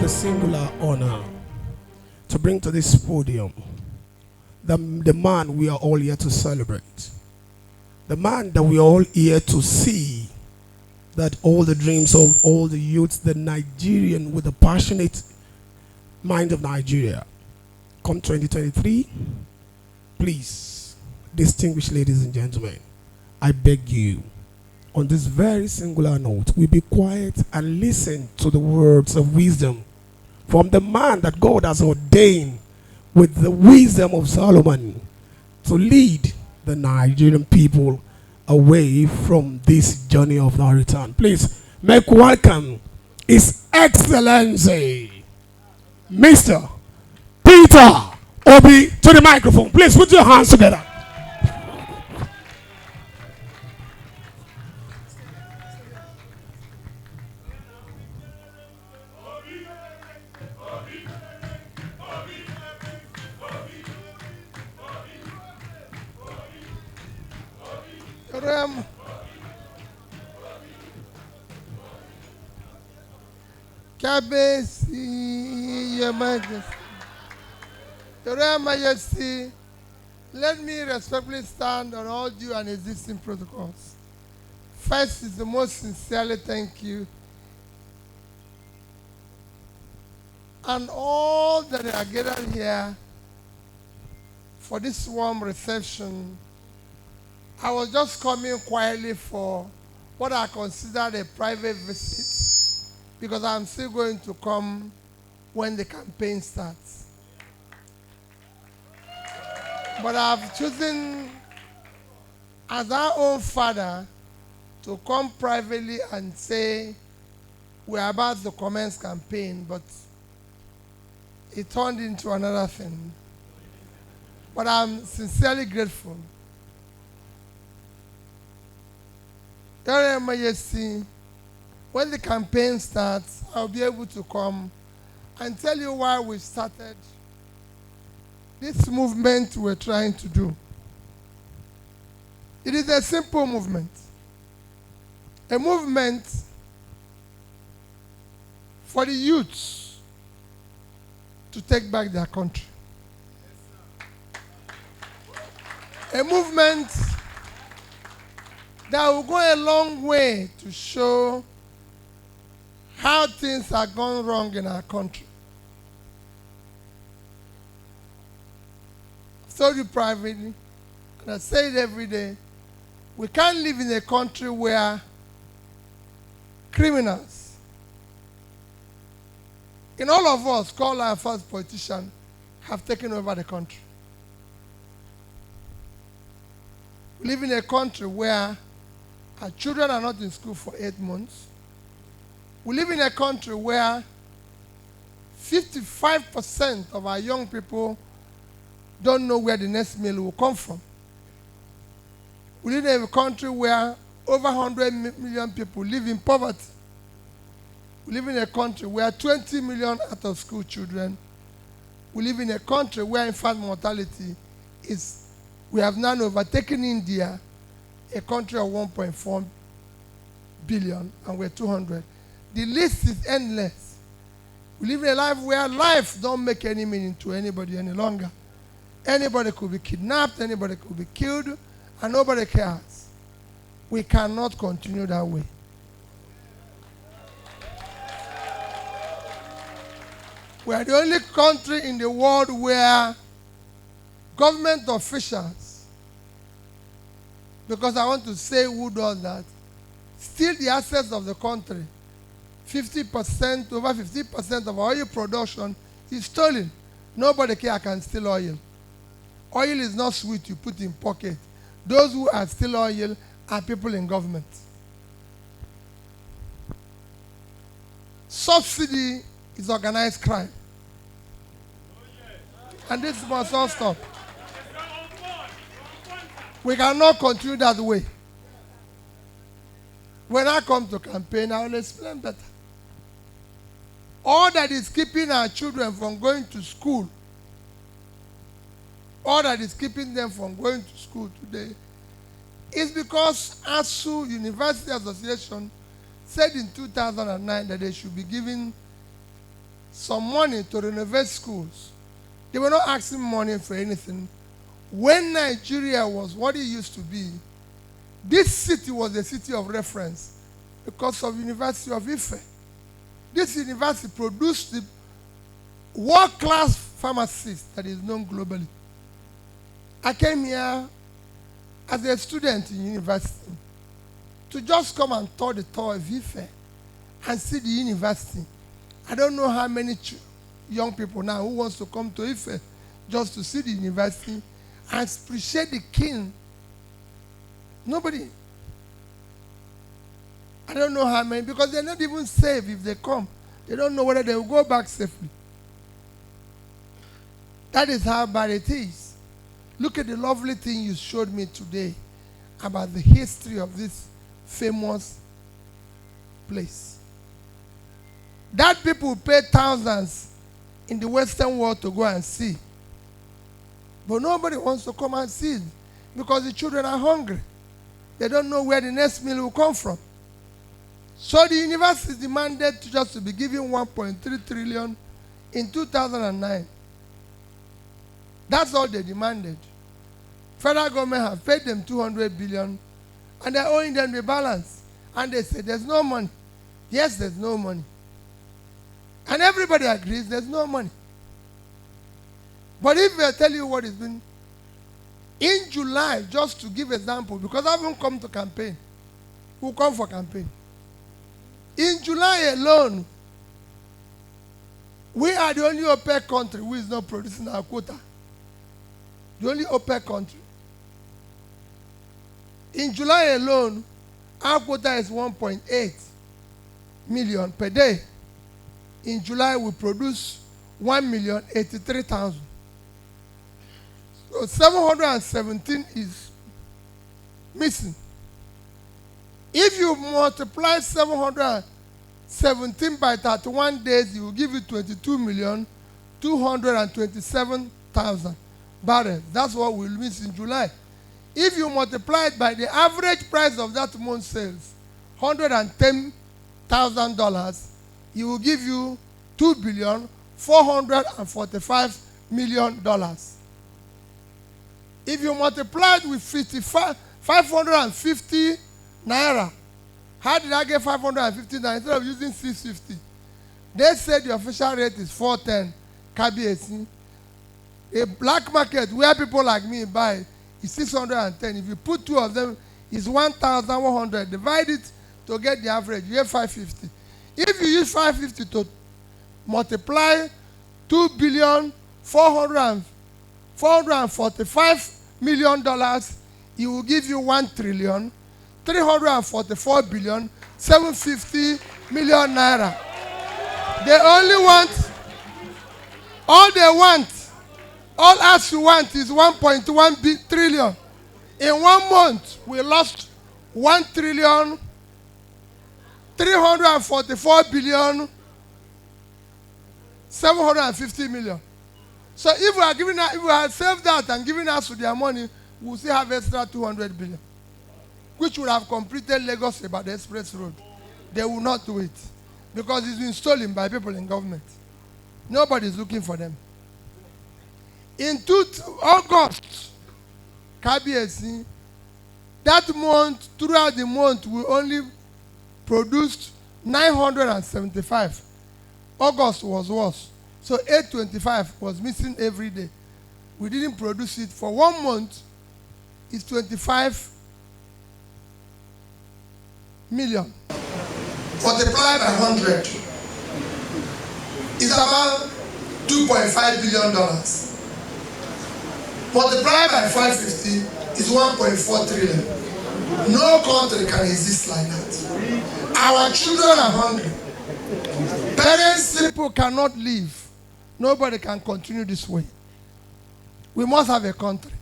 the singular honor to bring to this podium the man we are all here to celebrate. The man that we are all here to see that all the dreams of all the youths, the Nigerian with the passionate mind of Nigeria, come 2023, please, distinguished ladies and gentlemen, I beg you, on this very singular note, we be quiet and listen to the words of wisdom from the man that God has ordained with the wisdom of Solomon to lead the Nigerian people away from this journey of no return. Please make welcome His Excellency, Mr. Peter Obi, to the microphone. Please put your hands together. Kabesi, Your Majesty. Your Royal Majesty, let me respectfully stand on all due and existing protocols. First is the most sincerely thank you. And all that are gathered here for this warm reception. I was just coming quietly for what I considered a private visit, because I'm still going to come when the campaign starts. But I've chosen, as our own father, to come privately and say we're about to commence campaign, but it turned into another thing. But I'm sincerely grateful. Your Royal Majesty, when the campaign starts, I'll be able to come and tell you why we started this movement we're trying to do. It is a simple movement. A movement for the youths to take back their country. A movement that will go a long way to show how things are going wrong in our country. I've told you privately, and I say it every day, we can't live in a country where criminals, in all of us, call our first politicians, have taken over the country. We live in a country where our children are not in school for 8 months. We live in a country where 55% of our young people don't know where the next meal will come from. We live in a country where over 100 million people live in poverty. We live in a country where 20 million out-of-school children. We live in a country where infant mortality is, we have now overtaken India, a country of 1.4 billion, and we're 200. The list is endless. We live in a life where life don't make any meaning to anybody any longer. Anybody could be kidnapped, anybody could be killed, and nobody cares. We cannot continue that way. We are the only country in the world where government officials, because I want to say who does that, steal the assets of the country. 50%, over 50% of oil production is stolen. Nobody can steal oil. Oil is not sweet you put in pocket. Those who are steal oil are people in government. Subsidy is organized crime. And this must not stop. We cannot continue that way. When I come to campaign, I will explain better. All that is keeping our children from going to school, all that is keeping them from going to school today, is because ASU, University Association, said in 2009 that they should be given some money to renovate schools. They were not asking money for anything. When Nigeria was what it used to be, this city was the city of reference because of University of Ife. This university produced the world-class pharmacist that is known globally. I came here as a student in university to just come and tour the tour of Ife and see the university. I don't know how many young people now who wants to come to Ife just to see the university and appreciate the king. Nobody. I don't know how many, because they're not even safe if they come. They don't know whether they will go back safely. That is how bad it is. Look at the lovely thing you showed me today about the history of this famous place. That people pay thousands in the Western world to go and see. But nobody wants to come and see it because the children are hungry. They don't know where the next meal will come from. So the university demanded to be given 1.3 trillion in 2009. That's all they demanded. Federal government have paid them 200 billion and they're owing them the balance. And they say there's no money. Yes, there's no money. And everybody agrees there's no money. But if I tell you what it's been, in July, just to give example, because I haven't come to campaign, who come for campaign. In July alone, we are the only OPEC country who is not producing our quota. The only OPEC country. In July alone, our quota is 1.8 million per day. In July, we produce 1,083,000. So 717 is missing. If you multiply 717 by 31 days, it will give you 22,227,000 barrels. That's what we'll miss in July. If you multiply it by the average price of that month's sales, $110,000, it will give you $2,445,000,000. If you multiply it with 550 naira, how did I get 550 naira instead of using 650? They said the official rate is 410 KBAC. A black market where people like me buy is 610. If you put two of them, it's 1,100. Divide it to get the average, you get 550. If you use 550 to multiply $2,445,000,000, it will give you $1,344,750,000,000 naira. They only want, all they want, all us you want is 1.1 trillion. In 1 month, we lost 1,344,750,000,000. So if we are giving, if we had saved that and given us to their money, we will still have extra 200 billion, which would have completed Lagos about the express road. They will not do it because it's been stolen by people in government. Nobody is looking for them. In August, KBAC, that month, throughout the month, we only produced 975. August was worse. So 825 was missing every day. We didn't produce it for 1 month. It's 25 million. Multiplied by 100. It's about $2.5 billion. Multiplied by 550 is 1.4 trillion. No country can exist like that. Our children are hungry. Parents, people cannot live. Nobody can continue this way. We must have a country.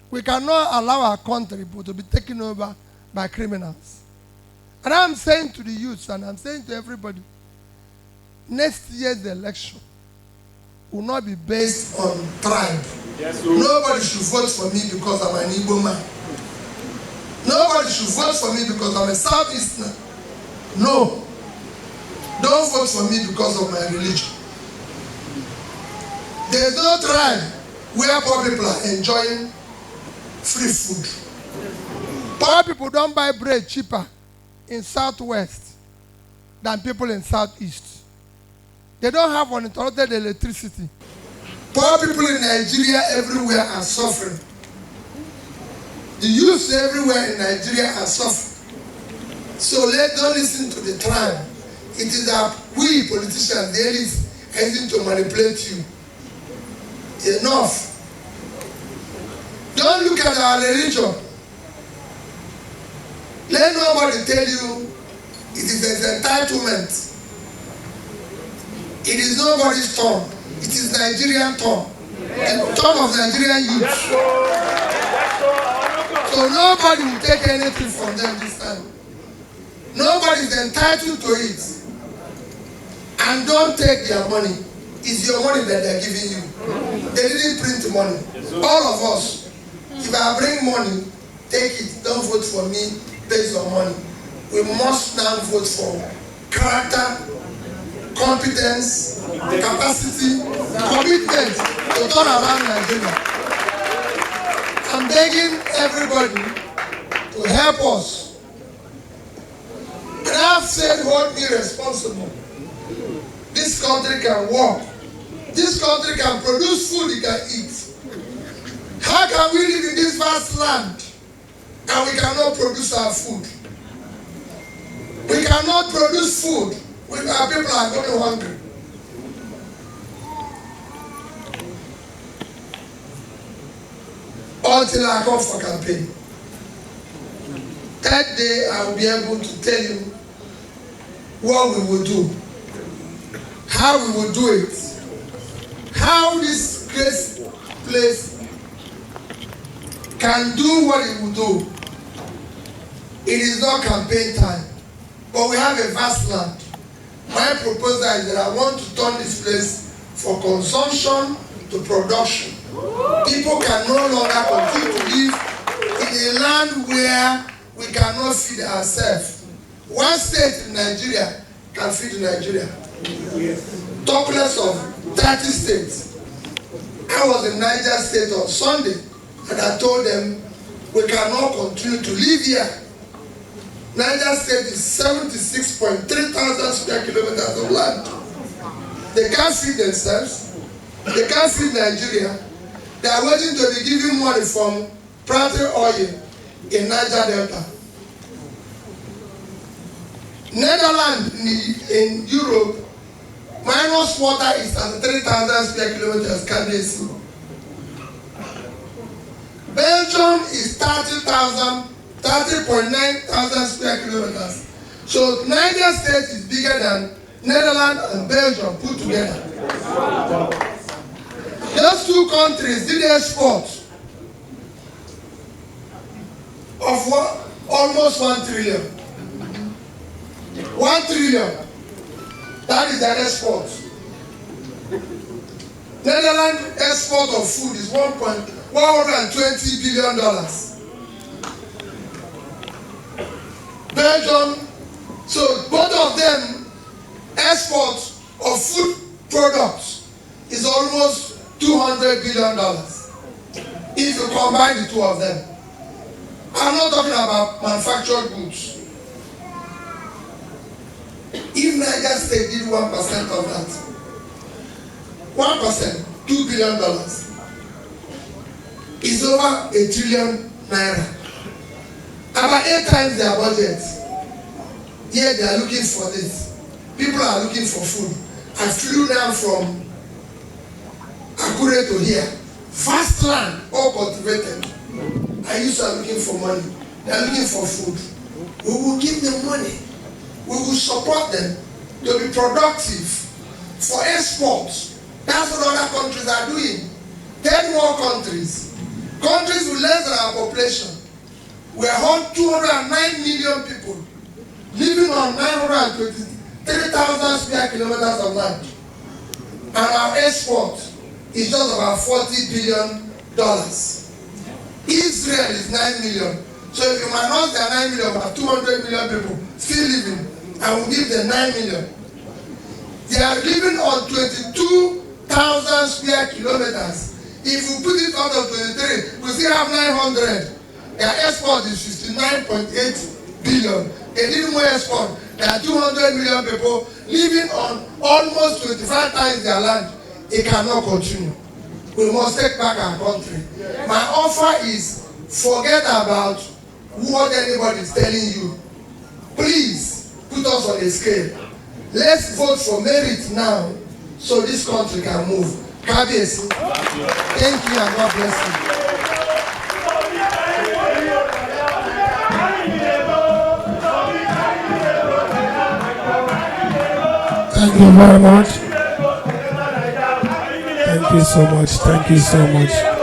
We cannot allow our country to be taken over by criminals. And I'm saying to the youth, and I'm saying to everybody, next year's election will not be based on tribe. Yes, nobody should vote for me because I'm an Igbo man. Nobody should vote for me because I'm a Southeasterner. No. Don't vote for me because of my religion. There is no tribe where poor people are enjoying free food. Poor people don't buy bread cheaper in Southwest than people in Southeast. They don't have uninterrupted electricity. Poor people in Nigeria everywhere are suffering. The youth everywhere in Nigeria are suffering. So don't listen to the tribe. It is that we politicians, the elites, are using to manipulate you. Enough. Don't look at our religion. Let nobody tell you it is an entitlement. It is nobody's turn. It is Nigerian turn. The turn of Nigerian youth. So nobody will take anything from them this time. Nobody is entitled to it. And don't take their money. It's your money that they're giving you. They didn't print money. All of us. If I bring money, take it. Don't vote for me based on money. We must now vote for character, competence, capacity, commitment to turn around Nigeria. I'm begging everybody to help us. And I've said, hold me responsible. This country can work. This country can produce food it can eat. How can we live in this vast land and we cannot produce our food? We cannot produce food when our people are going hungry. Until I come for campaign. That day I will be able to tell you what we will do, how we will do it, how this great place can do what it will do. It is not campaign time, but we have a vast land. My proposal is that I want to turn this place for consumption to production. People can no longer continue to live in a land where we cannot feed ourselves. One state in Nigeria can feed Nigeria. Talk less of 30 states. I was in Niger State on Sunday and I told them we cannot continue to live here. Niger State is 76.3 thousand square kilometers of land. They can't feed themselves. They can't feed Nigeria. They are waiting to be given money from plantain oil in Niger Delta. Netherlands in Europe, minus water is at 3,000 square kilometers, can they see? Belgium is 30.9 thousand square kilometers. So Niger State is bigger than Netherlands and Belgium put together. Those two countries did export of almost 1 trillion. 1 trillion. That is their export. Netherlands export of food is $120 billion. Belgium, so both of them export of food products is almost $200 billion. If you combine the two of them. I'm not talking about manufactured goods. If Niger State did 1% of that, 1%, $2 billion, is over $1 trillion. About 8 times their budget. Here they are looking for this. People are looking for food. I flew down from Akure to here. Vast land, all cultivated. And you are looking for money. They are looking for food. We will give them money. We will support them to be productive for exports. That's what other countries are doing. 10 more countries. Countries with less than our population. We are 209 million people living on 923,000 square kilometers of land. And our export is just about $40 billion. Israel is 9 million. So if you minus the 9 million, we have 200 million people still living, and we give them 9 million. They are living on 22,000 square kilometers. If we put it out of 23, we still have 900. Their export is 59.8 billion. They need more export. There are 200 million people living on almost 25 times their land. It cannot continue. We must take back our country. My offer is forget about what anybody is telling you. Please put us on a scale. Let's vote for merit now so this country can move. Kabiyesi. Thank you and God bless you. Thank you very much. Thank you so much. Thank you so much.